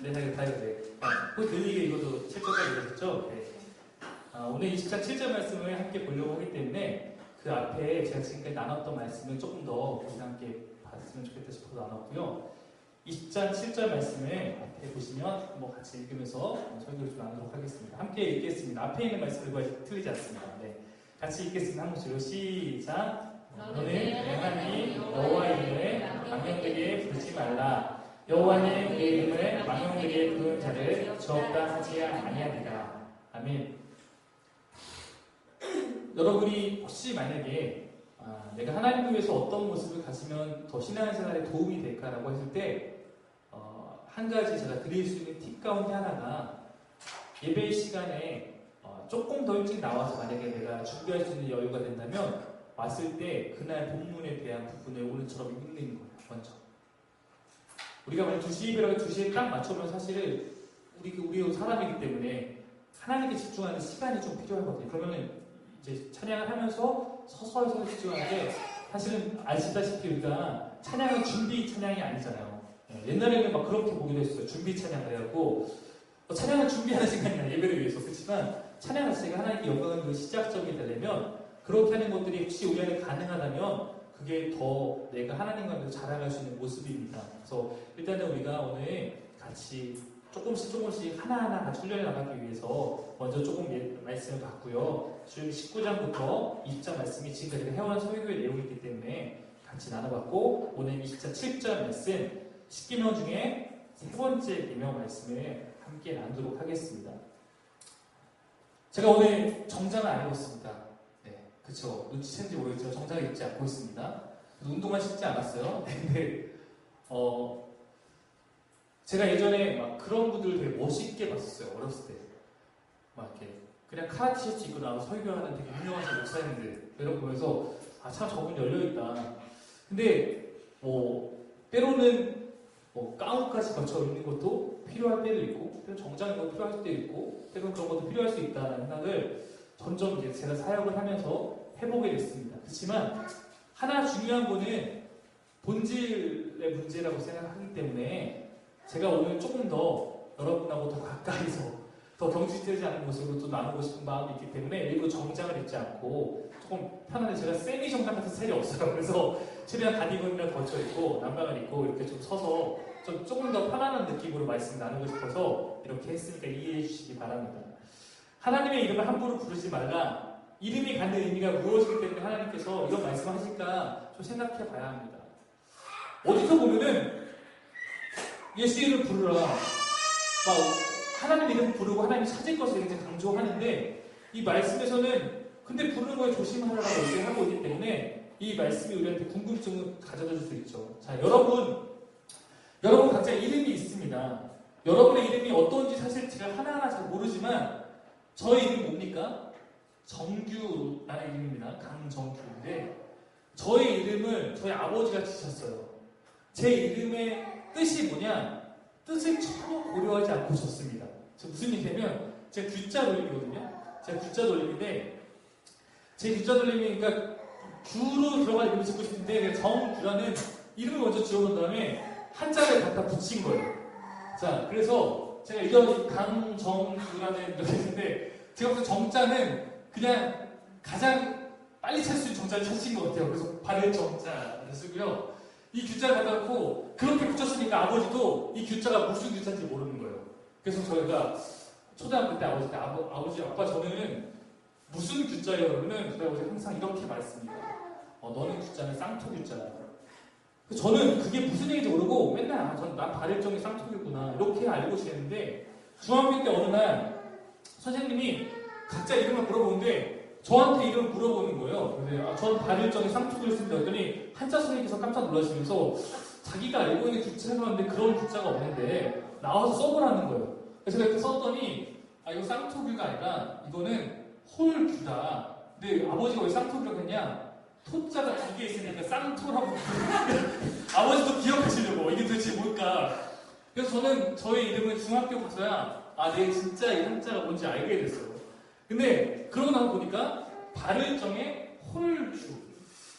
네, 네. 그 들리게 이것도 7절까지 읽었죠? 네. 오늘 20장 7절 말씀을 함께 보려고 하기 때문에 그 앞에 제가 지금까지 나눴던 말씀을 조금 더 우리 함께 봤으면 좋겠다 싶어서 나눴고요. 20장 7절 말씀을 앞에 보시면 뭐 같이 읽으면서 설교를 좀 나누도록 하겠습니다. 함께 읽겠습니다. 앞에 있는 말씀들과 틀리지 않습니다. 네. 같이 읽겠습니다. 한 목소리로 시작. 너는 내 하나님 여호와 이름을 망령되게 부르지 말라. 여호와는 그 이름을 망령되게 부르는 자를 저없다 하지 아니하리라. 아멘. 여러분이 혹시 만약에 내가 하나님을 위해서 어떤 모습을 가지면 더 신앙생활에 도움이 될까라고 했을 때 한 가지 제가 드릴 수 있는 팁 가운데 하나가 예배 시간에 조금 더 일찍 나와서 만약에 내가 준비할 수 있는 여유가 된다면 왔을 때 그날 본문에 대한 부분을 오늘처럼 읽는 거예요. 먼저 우리가 만약 2시 예배라고 2시에 딱 맞춰면 사실은 우리 사람이기 때문에 하나님께 집중하는 시간이 좀 필요하거든요. 그러면은 이제 찬양을 하면서 서서히 집중하는데 사실은 아시다시피 우리가 찬양은 준비 찬양이 아니잖아요. 옛날에는 막 그렇게 보기도 했어요. 준비 찬양을 해갖고 찬양을 준비하는 시간이나 예배를 위해서. 그렇지만 찬양 자체가 하나님께 영광을 그 시작점이 되려면 그렇게 하는 것들이 혹시 우리 안에 가능하다면 그게 더 내가 하나님과 자라갈 수 있는 모습입니다. 그래서 일단은 우리가 오늘 같이 조금씩 하나하나 같이 훈련해 나가기 위해서 먼저 조금 말씀을 봤고요. 주일 19장부터 20장 말씀이 지금까지 해온 설교의 내용이기 때문에 같이 나눠봤고 오늘 20장 7절 말씀 10계명 중에 세 번째 계명 말씀을 함께 나누도록 하겠습니다. 제가 오늘 정장을 안 입었습니다. 네, 그쵸. 눈치챘는지 모르겠지만 정장을 입지 않고 있습니다. 운동화 신지 않았어요. 근데 제가 예전에 막 그런 분들 되게 멋있게 봤었어요. 어렸을 때. 막 이렇게 그냥 카라 티셔츠 입고 나와서 설교하는 되게 유명하신 목사님들 이런 거 보면서 참 저분 열려있다. 근데 때로는 가운까지 거쳐 입는 것도 필요할 때도 있고 때로는 정장인 것도 필요할 때도 있고 때로는 그런 것도 필요할 수 있다는 생각을 점점 이제 제가 사역을 하면서 해보게 됐습니다. 그렇지만 하나 중요한 거는 본질의 문제라고 생각하기 때문에 제가 오늘 조금 더 여러분하고 더 가까이서 더 경직되지 않은 모습으로 또 나누고 싶은 마음이 있기 때문에 일부러 정장을 입지 않고 조금 편한데 제가 세미 정장 같은 스타일이 없어요. 그래서 최대한 가디건이나 걸쳐 입고 남방을 입고 이렇게 좀 서서 좀 조금 더 편안한 느낌으로 말씀 나누고 싶어서 이렇게 했으니까 이해해 주시기 바랍니다. 하나님의 이름을 함부로 부르지 말라. 이름이 갖는 의미가 무엇이기 때문에 하나님께서 이런 말씀을 하실까 좀 생각해 봐야 합니다. 어디서 보면은 예수 이름을 부르라. 하나님 이름 부르고 하나님 찾을 것을 굉장히 강조하는데 이 말씀에서는 근데 부르는 거에 조심하라고 얘기하고 있기 때문에 이 말씀이 우리한테 궁금증을 가져다 줄 수 있죠. 자, 여러분 각자 이름이 있습니다. 여러분의 이름이 어떤지 사실 제가 하나하나 잘 모르지만 저의 이름이 뭡니까? 정규라는 이름입니다. 강정규인데 저의 이름을 저희 아버지가 지셨어요. 제 이름의 뜻이 뭐냐? 뜻을 전혀 고려하지 않고 졌습니다. 무슨 얘기냐면 제가 규자 돌림이거든요. 제가 규자 돌림인데 제 규자 돌림이 그러니까 규로 들어갈 이름을 짓고 싶은데 정규라는 이름을 먼저 지어놓은 다음에 한자를 갖다 붙인 거예요. 자, 그래서 제가 이런 강정규라는 이렇게 했는데 제가 무슨 정자는 그냥 가장 빨리 찾을 수 있는 정자를 찾으신 것 같아요. 그래서 바른 정자를 쓰고요. 이 규자를 갖다 놓고 그렇게 붙였으니까 아버지도 이 규자가 무슨 규자인지 모르는 거예요. 그래서 저희가 초등학교 때 아버지 아빠 저는 무슨 규자예요? 그러면은 저희 아버지 항상 이렇게 말했습니다. 너는 규자는 쌍토 규자야. 저는 그게 무슨 얘기인지 모르고 맨날 난 발일정이 쌍토규구나 이렇게 알고 지냈는데 중학교 때 어느 날 선생님이 각자 이름을 물어보는데 저한테 이름을 물어보는 거예요. 그래서 전 발일정이 쌍토규를 쓴다 했더니 한자 선생님께서 깜짝 놀라시면서 자기가 알고 있는 규자를 해봤는데 그런 규자가 없는데 나와서 써보라는 거예요. 그래서 제가 이렇게 썼더니 이거 쌍토규가 아니라 이거는 홀규다. 근데 아버지가 왜 쌍토규라고 했냐? 토자가 2개 있으니까 쌍토라고 아버지도 기억하시려고 이게 도대체 뭘까? 그래서 저는 저의 이름은 중학교 가서야 내 진짜 이 한자가 뭔지 알게 됐어요. 근데 그러고 나서 보니까 발을정의 홀규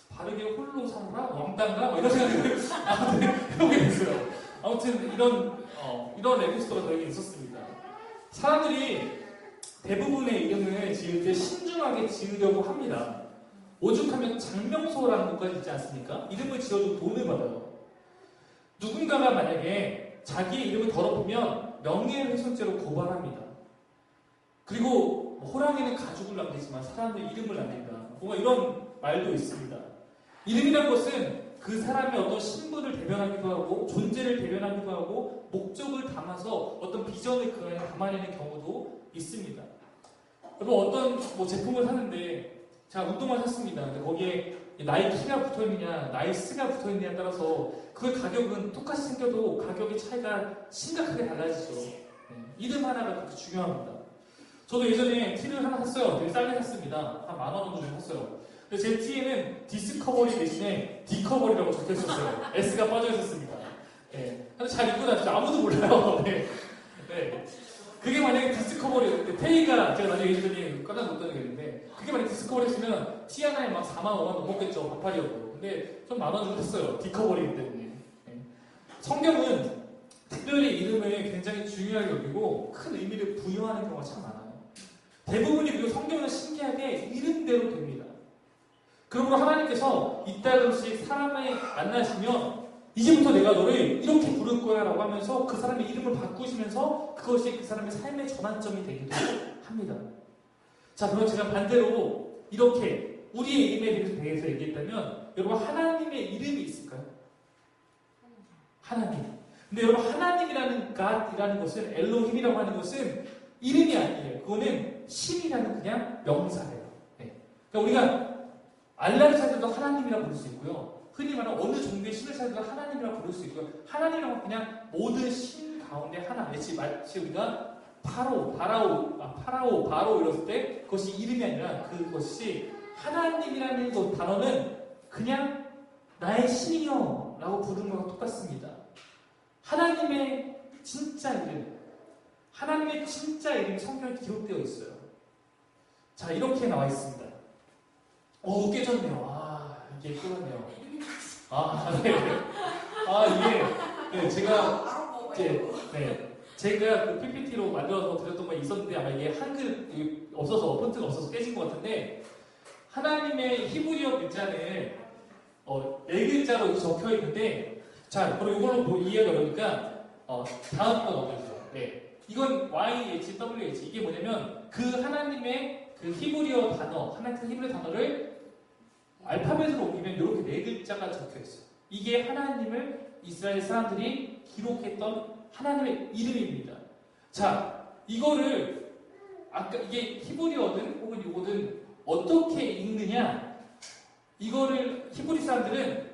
바르게 홀로 사노라? 왕따인가? 이런 생각을 아무튼 해보게 됐어요. 아무튼 이런 이런 에피소드가 저에게 있었습니다. 사람들이 대부분의 이름을 지을 때 신중하게 지으려고 합니다. 오죽하면 장명소라는 것까지 있지 않습니까? 이름을 지어도 돈을 받아요. 누군가가 만약에 자기의 이름을 더럽히면 명예훼손죄로 고발합니다. 그리고 호랑이는 가죽을 남기지만 사람은 이름을 남긴다. 뭔가 이런 말도 있습니다. 이름이란 것은 그 사람의 어떤 신분을 대변하기도 하고 존재를 대변하기도 하고 목적을 담아서 어떤 비전을 그 안에 담아내는 경우도 있습니다. 여러분 어떤 제품을 사는데 제가 운동화를 샀습니다. 근데 거기에 나이키가 붙어있느냐 나이스가 붙어있느냐에 따라서 그 가격은 똑같이 생겨도 가격의 차이가 심각하게 달라지죠. 이름 하나가 그렇게 중요합니다. 저도 예전에 티를 하나 샀어요. 되게 싸게 샀습니다. 한 10,000원 정도 샀어요. 근데 제 티에는 디스커버리 대신에 디커버리라고 적혀 있었어요. S가 빠져 있었습니다. 네. 근데 잘 입고 다니죠. 아무도 몰라요. 네. 네. 그게 만약에 디스커버리, 테이가 제가 나중에 얘기했더니 깜짝 놀랐다는 게 있는데, 그게 만약에 디스커버리였으면 티 하나에 막 4만, 5만 넘었겠죠. 반팔이어도. 근데 좀 10,000원 주고 샀어요. 디커버리이기 때문에. 네. 성경은 특별히 이름을 굉장히 중요하게 여기고 큰 의미를 부여하는 경우가 참 많아요. 대부분이 그리고 성경은 신기하게 이름대로 됩니다. 그러므로 하나님께서 이따금씩 사람을 만나시면 이제부터 내가 너를 이렇게 부를 거야 라고 하면서 그 사람의 이름을 바꾸시면서 그것이 그 사람의 삶의 전환점이 되기도 합니다. 자, 그럼 제가 반대로 이렇게 우리의 이름에 대해서 얘기했다면 여러분 하나님의 이름이 있을까요? 하나님. 근데 여러분 하나님이라는 God이라는 것은 엘로힘이라고 하는 것은 이름이 아니에요. 그거는 신이라는 그냥 명사예요. 네. 그러니까 우리가 알라를 찾아도 하나님이라고 부를 수 있고요. 흔히 말하는 어느 종류의 신을 찾아도 하나님이라고 부를 수 있고요. 하나님이라고 그냥 모든 신 가운데 하나. 마치 우리가 바로 이랬을 때 그것이 이름이 아니라 그것이 하나님이라는 그 단어는 그냥 나의 신이여 라고 부르는 것과 똑같습니다. 하나님의 진짜 이름, 하나님의 진짜 이름이 성경에 기록되어 있어요. 자, 이렇게 나와 있습니다. 깨졌네요. 이게 끝났네요. 이게, 제가, 제가 그 PPT로 만들어서 드렸던 거 있었는데, 아마 이게 한글 없어서, 폰트가 없어서 깨진 것 같은데, 하나님의 히브리어 글자는, 4글자로 적혀 있는데, 자, 그럼 이걸로 이해가 어려우니까, 다음 거 넘겨주세요. 네. 이건 YHWH. 이게 뭐냐면, 그 하나님의 그 히브리어 단어, 하나님의 히브리어 단어를 알파벳으로 옮기면 이렇게 4글자가 적혀 있어요. 이게 하나님을 이스라엘 사람들이 기록했던 하나님의 이름입니다. 자, 이거를 아까 이게 히브리어든 혹은 이거든 어떻게 읽느냐? 이거를 히브리 사람들은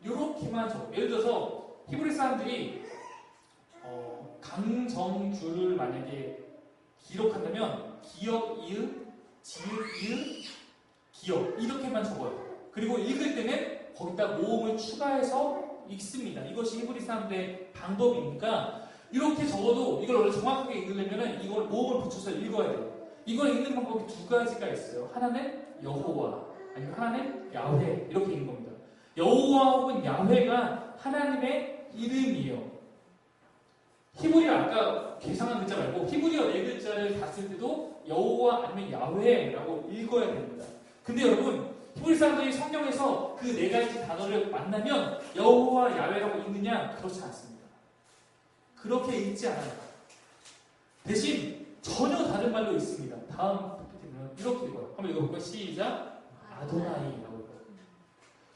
이렇게만 적어요. 예를 들어서 히브리 사람들이 강정규를 만약에 기록한다면 기역, 이응, 지읒, 이응, 기역 이렇게만 적어요. 그리고 읽을 때는 거기다 모음을 추가해서 읽습니다. 이것이 히브리 사람들의 방법이니까 이렇게 적어도 이걸 원래 정확하게 읽으려면 이걸 모음을 붙여서 읽어야 돼요. 이걸 읽는 방법이 2가지가 있어요. 하나는 여호와, 아니면 하나는 야훼 이렇게 읽는 겁니다. 여호와 혹은 야훼가 하나님의 이름이에요. 히브리어 아까 계산한 글자 말고 히브리어 4글자를 봤을 때도 여호와 아니면 야훼라고 읽어야 됩니다. 근데 여러분 히브리 사람들이 성경에서 그 4가지 단어를 만나면 여호와 야훼라고 읽느냐? 그렇지 않습니다. 그렇게 읽지 않아요. 대신 전혀 다른 말로 있습니다. 다음 PPT는 이렇게 읽어요. 한번 읽어볼까요? 시작. 아도나이라고 읽어요.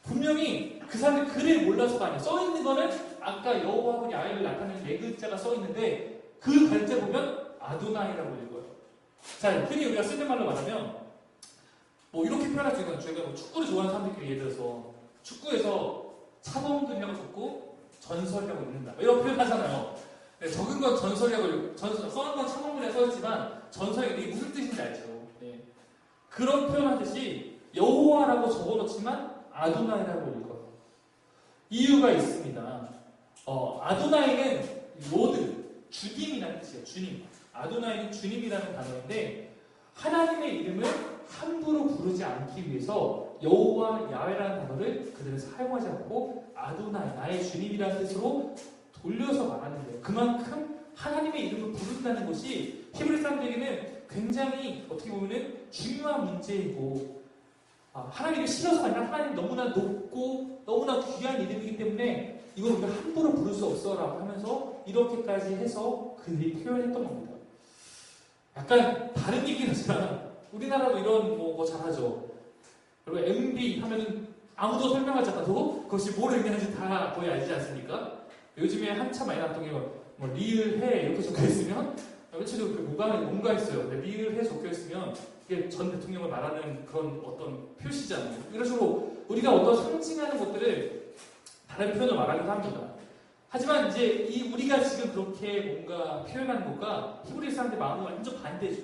분명히 그 사람들이 글을 몰라서가 아니에요. 써있는 거는 아까 여호와하고 야훼를 나타내는 4글자가 써있는데 그 글자 보면 아도나이라고 읽어요. 자, 흔히 우리가 쓰는 말로 말하면 이렇게 표현할 수 있는 건 저희가 축구를 좋아하는 사람들끼리 예를 들어서 축구에서 차범근이라고 적고 전설이라고 읽는다. 이런 표현 하잖아요. 네, 적은 건 전설이라고 읽고 써는 건 차범근이라고 써있지만 전설이 이게 무슨 뜻인지 알죠. 네. 그런 표현하듯이 여호와라고 적어놓지만 아도나이라고 읽어요. 이유가 있습니다. 아도나이는 로드, 주님이라는 뜻이에요. 주님. 아도나이는 주님이라는 단어인데 하나님의 이름을 함부로 부르지 않기 위해서 여호와 야훼라는 단어를 그대로 사용하지 않고 아도나이, 나의 주님이라는 뜻으로 돌려서 말하는 거예요. 그만큼 하나님의 이름을 부른다는 것이 히브리 사람들에게는 굉장히 어떻게 보면은 중요한 문제이고, 하나님이 싫어서가 아니라 하나님 너무나 높고 너무나 귀한 이름이기 때문에 이걸 우리가 함부로 부를 수 없어라고 하면서 이렇게까지 해서 그들이 표현했던 겁니다. 약간 다른 얘기는 하지만 우리나라도 이런 거 잘하죠. 그리고 MB 하면은 아무도 설명하지 않아도 그것이 뭘 의미하는지 다 거의 알지 않습니까? 요즘에 한참 많이 나왔던 게 뭐 리을해 이렇게 적혀있으면 며칠도 뭔가 있어요. 리을해 적혀있으면 이게 전 대통령을 말하는 그런 어떤 표시잖아요. 이런 식으로 우리가 어떤 상징하는 것들을 다른 표현을 말하기도 합니다. 하지만 이제 우리가 지금 그렇게 뭔가 표현하는 것과 히브리 사람들의 마음은 완전 반대죠.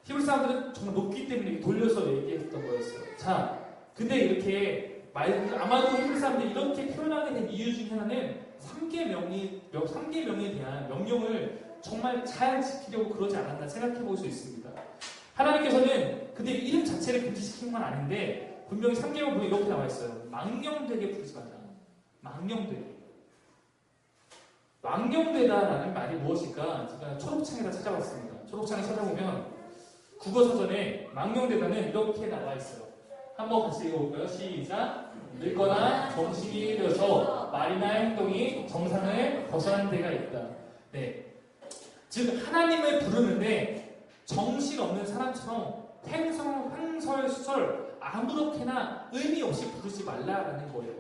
히브리 사람들은 정말 높기 때문에 돌려서 얘기했던 거였어요. 자, 근데 이렇게 아마도 히브리 사람들이 이렇게 표현하게 된 이유 중에 하나는 3계명에 대한 명령을 정말 잘 지키려고 그러지 않았나 생각해 볼 수 있습니다. 하나님께서는 근데 이름 자체를 금지시킨 건 아닌데 분명히 3계명 보면 이렇게 나와 있어요. 망령되게 부르지 마라. 망령되게. 망령되다라는 말이 무엇일까? 제가 초록창에다 찾아봤습니다. 초록창에 찾아보면 국어사전에 망령되다는 이렇게 나와 있어요. 한번 같이 읽어볼까요? 시작! 늙거나 정신이 들어서 말이나 행동이 정상을 벗어난 데가 있다. 네. 즉 하나님을 부르는데 정신없는 사람처럼 횡설수설 아무렇게나 의미 없이 부르지 말라라는 거예요.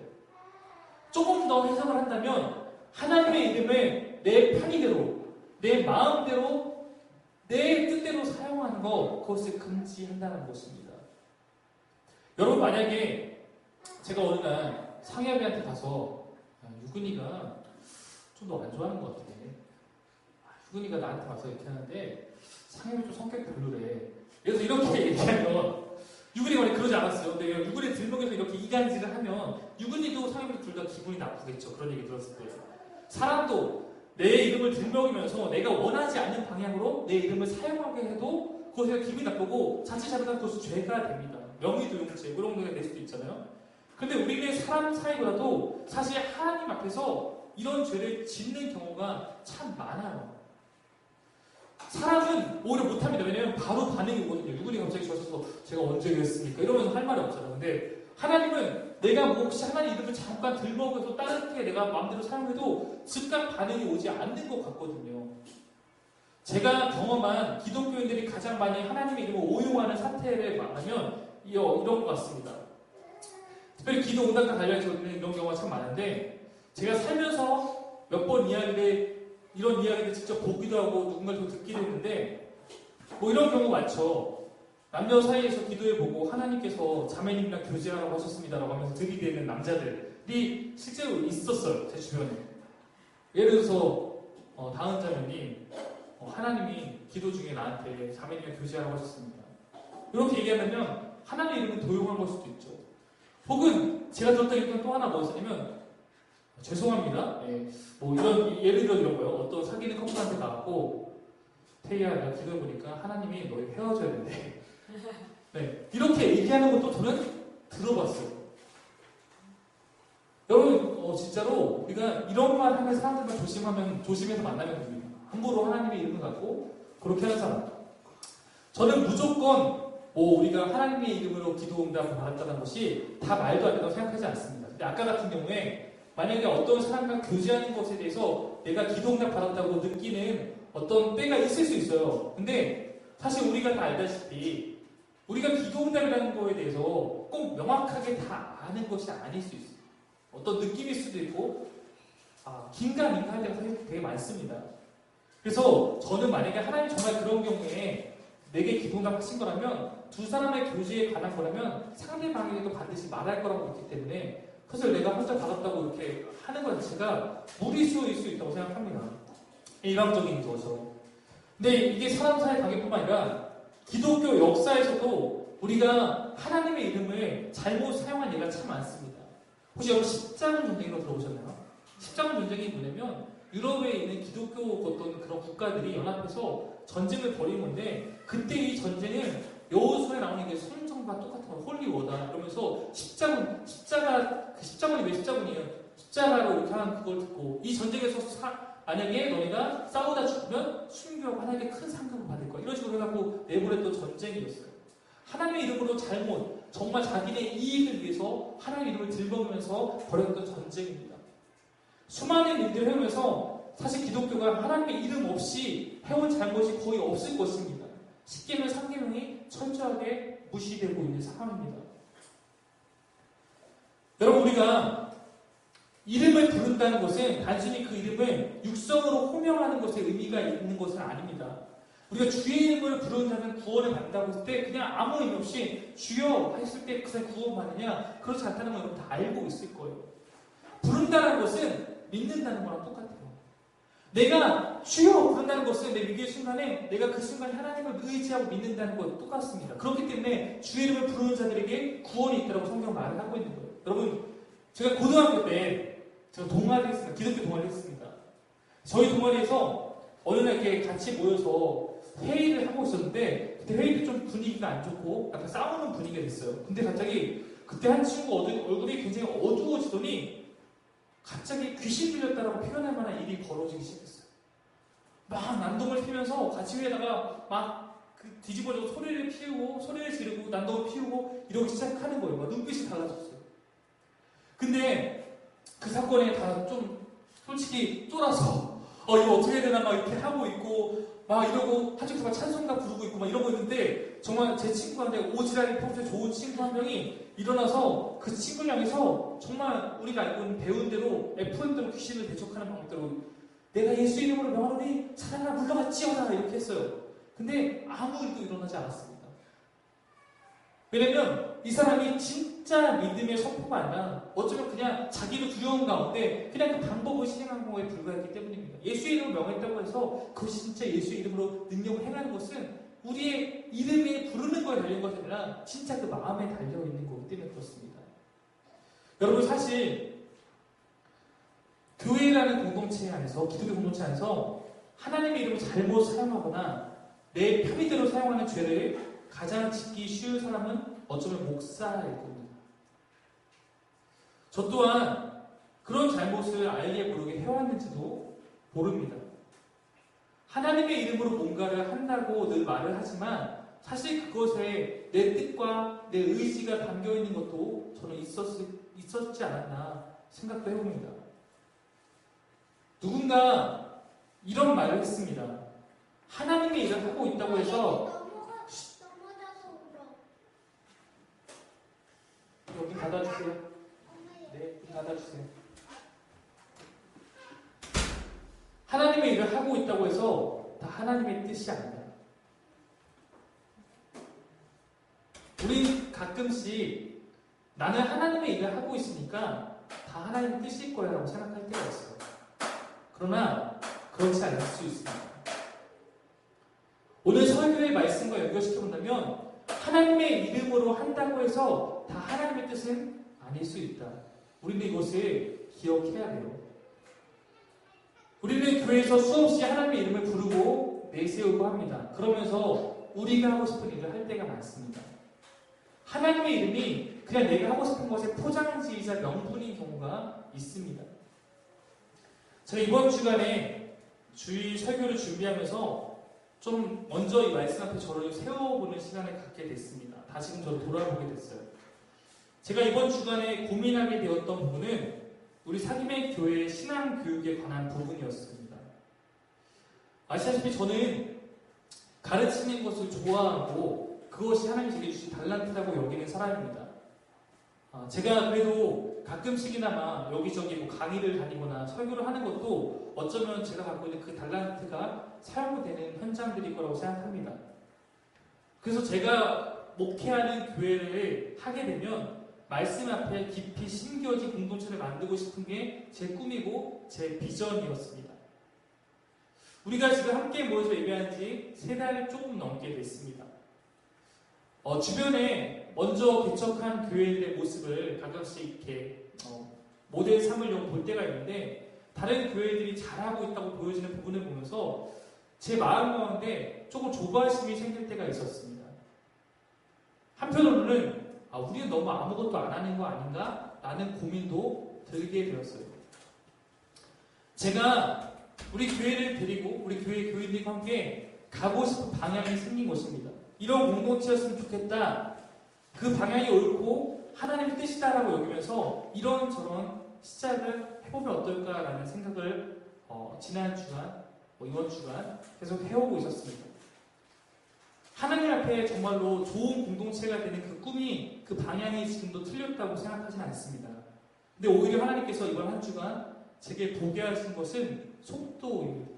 조금 더 해석을 한다면 하나님의 이름을 내 편의대로, 내 마음대로, 내 뜻대로 사용하는 것, 그것을 금지한다는 것입니다. 여러분 만약에 제가 어느 날 상엽이한테 가서 유근이가 좀 너 안 좋아하는 것 같아. 유근이가 나한테 와서 이렇게 하는데 상엽이 좀 성격이 별로래. 그래서 이렇게 얘기하면 유근이가 원래 그러지 않았어요. 근데 유근이 들먹여서 이렇게 이간질을 하면 유근이도 상엽이도 둘 다 기분이 나쁘겠죠. 그런 얘기 들었을 때. 사람도 내 이름을 들먹이면서 내가 원하지 않는 방향으로 내 이름을 사용하게 해도 그것에 기분이 나쁘고 자칫 잘못하면 그것은 죄가 됩니다. 명의도용죄 그런 거가 될 수도 있잖아요. 근데 우리는 사람 사이보다도 사실 하나님 앞에서 이런 죄를 짓는 경우가 참 많아요. 사람은 오히려 못합니다. 왜냐면 바로 반응이 오거든요. 누구니 갑자기 저셔서 제가 언제 그랬습니까? 이러면서 할 말이 없잖아요. 근데 하나님은 내가 뭐 혹시 하나님 이름을 잠깐 들먹여서 다르게 내가 마음대로 사용해도 즉각 반응이 오지 않는 것 같거든요. 제가 경험한 기독교인들이 가장 많이 하나님의 이름을 오용하는 사태를 말하면 이런 것 같습니다. 특별히 기도 응답과 관련해서 있는 이런 경우가 참 많은데 제가 살면서 몇 번 이런 이야기를 직접 보기도 하고 누군가를 듣기도 했는데 뭐 이런 경우 많죠. 남녀 사이에서 기도해보고 하나님께서 자매님이랑 교제하라고 하셨습니다라고 하면서 들이대는 남자들이 실제로 있었어요. 제 주변에. 예를 들어서 다은 자매님 하나님이 기도 중에 나한테 자매님이랑 교제하라고 하셨습니다. 이렇게 얘기하면 하나님의 이름은 도용한 걸 수도 있죠. 혹은 제가 들었던 얘기는 또 하나 뭐였냐면 죄송합니다. 뭐 예를 들어 이런 거요. 어떤 사귀는 커플한테 나왔고 태희야 내가 기도해보니까 하나님이 너희 헤어져야 된대. 네, 이렇게 얘기하는 것도 저는 들어봤어요. 여러분 진짜로 우리가 이런 말 하는 사람들만 조심해서 만나면 됩니다. 함부로 하나님의 이름을 갖고 그렇게 하는 사람. 저는 무조건 우리가 하나님의 이름으로 기도 응답을 받았다는 것이 다 말도 안 된다고 생각하지 않습니다. 근데 아까 같은 경우에 만약에 어떤 사람과 교제하는 것에 대해서 내가 기도 응답 받았다고 느끼는 어떤 때가 있을 수 있어요. 근데 사실 우리가 다 알다시피 우리가 기도 응답이라는 거에 대해서 꼭 명확하게 다 아는 것이 아닐 수 있어요. 어떤 느낌일 수도 있고 긴가민가 할 때가 사실 되게 많습니다. 그래서 저는 만약에 하나님 정말 그런 경우에 내게 기도 응답 하신 거라면 두 사람의 교제에 관한 거라면 상대방에게도 반드시 말할 거라고 믿기 때문에 그것을 내가 혼자 받았다고 이렇게 하는 것 자체가 무리수일 수 있다고 생각합니다. 일방적인 거죠. 근데 이게 사람 사이 관계뿐만 아니라 기독교 역사에서도 우리가 하나님의 이름을 잘못 사용한 예가 참 많습니다. 혹시 여러분 십자군 전쟁이라고 들어보셨나요? 십자군 전쟁이 뭐냐면 유럽에 있는 기독교 어떤 그런 국가들이 연합해서 전쟁을 벌인 건데 그때 이 전쟁은 여호수아에 나오는 게 성전과 똑같은 홀리워다 그러면서 십자군이 왜 십자군이에요? 십자가로 이렇게 하는 그걸 듣고 이 전쟁에서 만약에 너네가 싸우다 죽으면 순교하고 하나님께 큰 상급을 받을 거야. 이런 식으로 해갖고 내보냈던 전쟁이었어요. 하나님의 이름으로 잘못, 정말 자기네 이익을 위해서 하나님의 이름을 들먹으면서 벌였던 전쟁입니다. 수많은 일들을 해오면서 사실 기독교가 하나님의 이름 없이 해온 잘못이 거의 없을 것입니다. 10계명, 3계명이 철저하게 무시되고 있는 상황입니다. 여러분, 우리가 이름을 부른다는 것은 단순히 그 이름을 육성으로 호명하는 것에 의미가 있는 것은 아닙니다. 우리가 주의 이름을 부르는 자는 구원을 받는다고 했을 때 그냥 아무 의미 없이 주여 했을 때 그 사람이 구원받느냐? 그렇지 않다는 걸 여러분 다 알고 있을 거예요. 부른다는 것은 믿는다는 거랑 똑같아요. 내가 주여 부른다는 것은 내 위기의 순간에 내가 그 순간에 하나님을 의지하고 믿는다는 것 똑같습니다. 그렇기 때문에 주의 이름을 부르는 자들에게 구원이 있다고 성경 말을 하고 있는 거예요. 여러분, 제가 고등학교 때 제가 동아리 했습니다. 기독교 동아리 했습니다. 저희 동아리에서 어느 날 이렇게 같이 모여서 회의를 하고 있었는데 그때 회의 때 좀 분위기가 안 좋고 약간 싸우는 분위기가 됐어요. 근데 갑자기 그때 한 친구 얼굴이 굉장히 어두워지더니 갑자기 귀신 들렸다라고 표현할 만한 일이 벌어지기 시작했어요. 막 난동을 피면서 같이 회에다가 막 뒤집어져서 소리를 피우고 소리를 지르고 난동을 피우고 이러기 시작하는 거예요. 막 눈빛이 달라졌어요. 근데 그 사건에 다 좀 솔직히 쫄아서 이거 어떻게 해야 되나 막 이렇게 하고 있고 막 이러고 한쪽에서 찬송가 부르고 있고 막 이러고 있는데 정말 제 친구한테 오지랖이 평소에 좋은 친구 한 명이 일어나서 그 친구를 향해서 정말 우리가 알고 있는 배운 대로 FM대로 귀신을 대적하는 방법대로 내가 예수 이름으로 명하노니 사랑아 물러갔지어라 이렇게 했어요. 근데 아무 일도 일어나지 않았습니다. 왜냐면 이 사람이 진짜 믿음의 선포가 아니라 어쩌면 그냥 자기도 두려운 가운데 그냥 그 방법을 실행한 거에 불과했기 때문입니다. 예수의 이름을 명했다고 해서 그것이 진짜 예수의 이름으로 능력을 행하는 것은 우리의 이름이 부르는 거에 달린 것이 아니라 진짜 그 마음에 달려있는 거기 때문에 그렇습니다. 여러분, 사실 교회라는 공동체 안에서, 기독교 공동체 안에서 하나님의 이름을 잘못 사용하거나 내 편의대로 사용하는 죄를 가장 짓기 쉬운 사람은 어쩌면 목사일 겁니다. 저 또한 그런 잘못을 알게 모르게 해왔는지도 모릅니다. 하나님의 이름으로 뭔가를 한다고 늘 말을 하지만 사실 그것에 내 뜻과 내 의지가 담겨있는 것도 저는 있었지 않았나 생각도 해봅니다. 누군가 이런 말을 했습니다. 하나님의 일을 하고 있다고 해서 여기 닫아주세요. 네, 닫아주세요. 하나님의 일을 하고 있다고 해서 다 하나님의 뜻이 아니다. 우린 가끔씩 나는 하나님의 일을 하고 있으니까 다 하나님의 뜻일 거야 라고 생각할 때가 있어요. 그러나 그렇지 않을 수 있습니다. 오늘 설교의 말씀과 연결시켜본다면 하나님의 이름으로 한다고 해서 다 하나님의 뜻은 아닐 수 있다. 우리는 이것을 기억해야 돼요. 우리는 교회에서 수없이 하나님의 이름을 부르고 내세우고 합니다. 그러면서 우리가 하고 싶은 일을 할 때가 많습니다. 하나님의 이름이 그냥 내가 하고 싶은 것의 포장지이자 명분인 경우가 있습니다. 제가 이번 주간에 주일 설교를 준비하면서 좀 먼저 이 말씀 앞에 저를 세워보는 시간을 갖게 됐습니다. 다시금 저를 돌아보게 됐어요. 제가 이번 주간에 고민하게 되었던 부분은 우리 사김의 교회의 신앙교육에 관한 부분이었습니다. 아시다시피 저는 가르치는 것을 좋아하고 그것이 하나님이 제게 주신 달란트라고 여기는 사람입니다. 제가 그래도 가끔씩이나마 여기저기 강의를 다니거나 설교를 하는 것도 어쩌면 제가 갖고 있는 그 달란트가 사용되는 현장들일 거라고 생각합니다. 그래서 제가 목회하는 교회를 하게 되면 말씀 앞에 깊이 심겨진 공동체를 만들고 싶은 게 제 꿈이고 제 비전이었습니다. 우리가 지금 함께 모여서 예배한 지 3달 조금 넘게 됐습니다. 주변에 먼저 개척한 교회들의 모습을 가끔씩 이렇게 모델 삼으려고 볼 때가 있는데 다른 교회들이 잘하고 있다고 보여지는 부분을 보면서 제 마음 가운데 조금 조바심이 생길 때가 있었습니다. 한편으로는 우리는 너무 아무것도 안 하는 거 아닌가? 라는 고민도 들게 되었어요. 제가 우리 교회를 데리고 우리 교회 교인들과 함께 가고 싶은 방향이 생긴 것입니다. 이런 공동체였으면 좋겠다. 그 방향이 옳고 하나님의 뜻이다라고 여기면서 이런저런 시작을 해보면 어떨까라는 생각을 지난 주간, 이번 주간 계속 해오고 있었습니다. 하나님 앞에 정말로 좋은 공동체가 되는 그 꿈이, 그 방향이 지금도 틀렸다고 생각하지는 않습니다. 근데 오히려 하나님께서 이번 한 주간 제게 보게 하신 것은 속도입니다.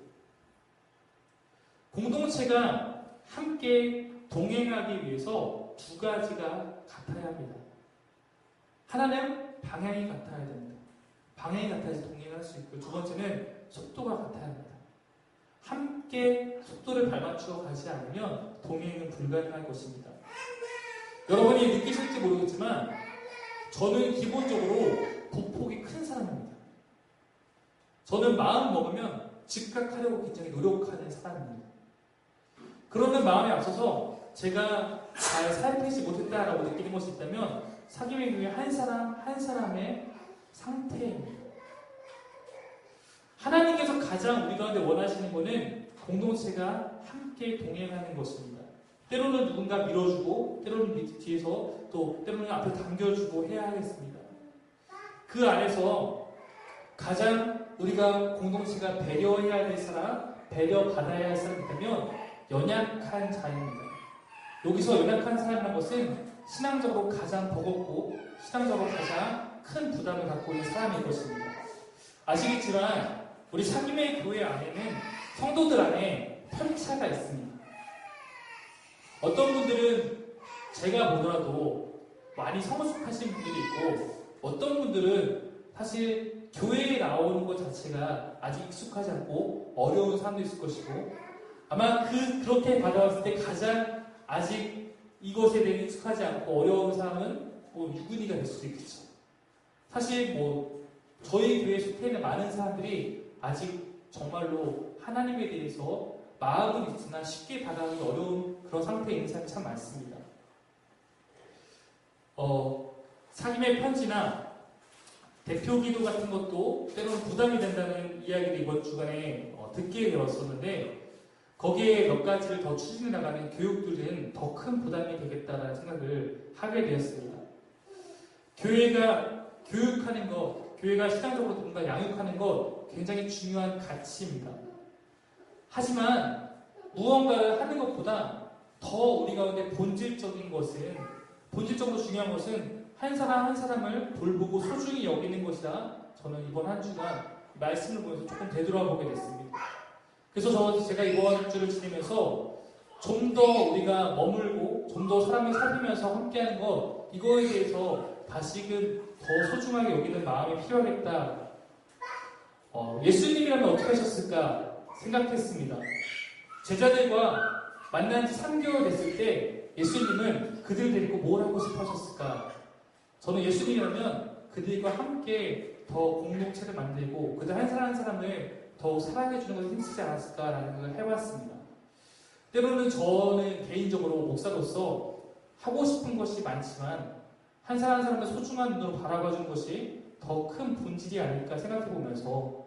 공동체가 함께 동행하기 위해서 두 가지가 같아야 합니다. 하나는 방향이 같아야 됩니다. 방향이 같아야지 동행을 할 수 있고, 두 번째는 속도가 같아야 합니다. 함께 속도를 발맞추어 가지 않으면 동행은 불가능할 것입니다. 여러분이 느끼실지 모르겠지만 저는 기본적으로 보폭이 큰 사람입니다. 저는 마음 먹으면 즉각 하려고 굉장히 노력하는 사람입니다. 그러는 마음에 앞서서 제가 잘 살피지 못했다라고 느끼는 것이 있다면 사귐의 교회 한 사람 한 사람의 상태입니다. 하나님께서 가장 우리 가운데 원하시는 것은 공동체가 함께 동행하는 것입니다. 때로는 누군가 밀어주고, 때로는 뒤에서, 또 때로는 앞에 당겨주고 해야 하겠습니다. 그 안에서 가장 우리가 공동체가 배려해야 될 사람, 배려받아야 할 사람이 있다면 연약한 자입니다. 여기서 연약한 사람이라는 것은 신앙적으로 가장 버겁고 신앙적으로 가장 큰 부담을 갖고 있는 사람일 것입니다. 아시겠지만 우리 사귐의 교회 안에는 성도들 안에 편차가 있습니다. 어떤 분들은 제가 보더라도 많이 성숙하신 분들이 있고, 어떤 분들은 사실 교회에 나오는 것 자체가 아직 익숙하지 않고 어려운 사람도 있을 것이고, 아마 그렇게 받아왔을 때 가장 아직 이것에 대해 익숙하지 않고 어려운 사람은 유근이가 될 수도 있겠죠. 사실 저희 교회에 속해 있는 많은 사람들이 아직 정말로 하나님에 대해서 마음은 있으나 쉽게 받아들이기 어려운 그런 상태에 있는 사람이 참 많습니다. 사귐의 편지나 대표 기도 같은 것도 때로는 부담이 된다는 이야기를 이번 주간에 듣게 되었었는데, 거기에 몇 가지를 더 추진해 나가는 교육들은 더 큰 부담이 되겠다라는 생각을 하게 되었습니다. 교회가 교육하는 것, 교회가 신앙적으로 누군가 양육하는 것 굉장히 중요한 가치입니다. 하지만 무언가를 하는 것보다 더 우리 가운데 본질적으로 중요한 것은 한 사람 한 사람을 돌보고 소중히 여기는 것이다. 저는 이번 한 주간 말씀을 보면서 조금 되돌아보게 됐습니다. 그래서 제가 이번 주를 지내면서 좀 더 우리가 머물고 좀 더 사람을 살피면서 함께하는 것, 이거에 대해서 다시금 더 소중하게 여기는 마음이 필요하겠다. 예수님이라면 어떻게 하셨을까 생각했습니다. 제자들과 만난 지 3개월 됐을 때 예수님은 그들 데리고 뭘 하고 싶어 하셨을까? 저는 예수님이라면 그들과 함께 더 공동체를 만들고 그들 한 사람 한 사람을 더 사랑해주는 것에 힘쓰지 않았을까라는 생각을 해봤습니다. 때로는 저는 개인적으로 목사로서 하고 싶은 것이 많지만 한 사람 한 사람을 소중한 눈으로 바라봐주는 것이 더 큰 본질이 아닐까 생각해보면서,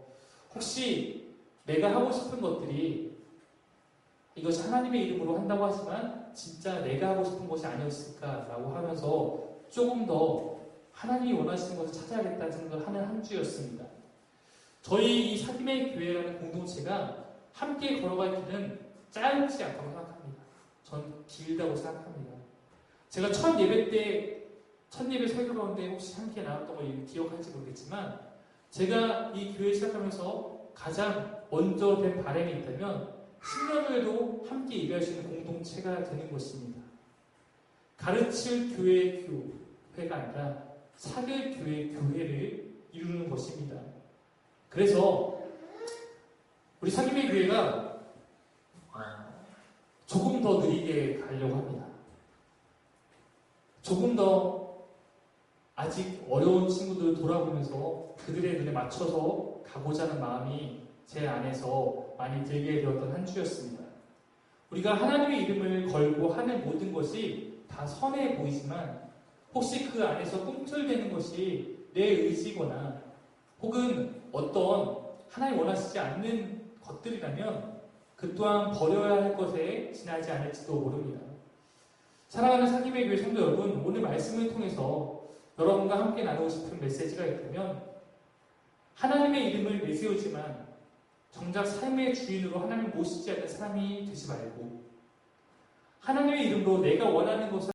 혹시 내가 하고 싶은 것들이 이것이 하나님의 이름으로 한다고 하지만 진짜 내가 하고 싶은 것이 아니었을까라고 하면서 조금 더 하나님이 원하시는 것을 찾아야겠다는 생각을 하는 한 주였습니다. 저희 이 사귐의 교회라는 공동체가 함께 걸어갈 길은 짧지 않다고 생각합니다. 전 길다고 생각합니다. 제가 첫 예배 설교 가운데 혹시 함께 나왔던 걸 기억할지 모르겠지만, 제가 이 교회 시작하면서 가장 먼저 된 바람이 있다면 10년 후에도 함께 예배할 수 있는 공동체가 되는 것입니다. 가르칠 교회 교회가 아니라 사귈 교회 교회를 이루는 것입니다. 그래서 우리 사귐의 교회가 조금 더 느리게 가려고 합니다. 조금 더 아직 어려운 친구들을 돌아보면서 그들의 눈에 맞춰서 가고자 하는 마음이 제 안에서 많이 들게 되었던 한 주였습니다. 우리가 하나님의 이름을 걸고 하는 모든 것이 다 선해 보이지만, 혹시 그 안에서 꿈틀대는 것이 내 의지거나 혹은 어떤 하나님 원하시지 않는 것들이라면 그 또한 버려야 할 것에 지나지 않을지도 모릅니다. 사랑하는 사기의 교회 성도 여러분, 오늘 말씀을 통해서 여러분과 함께 나누고 싶은 메시지가 있다면 하나님의 이름을 내세우지만 정작 삶의 주인으로 하나님을 모시지 않는 사람이 되지 말고 하나님의 이름으로 내가 원하는 것을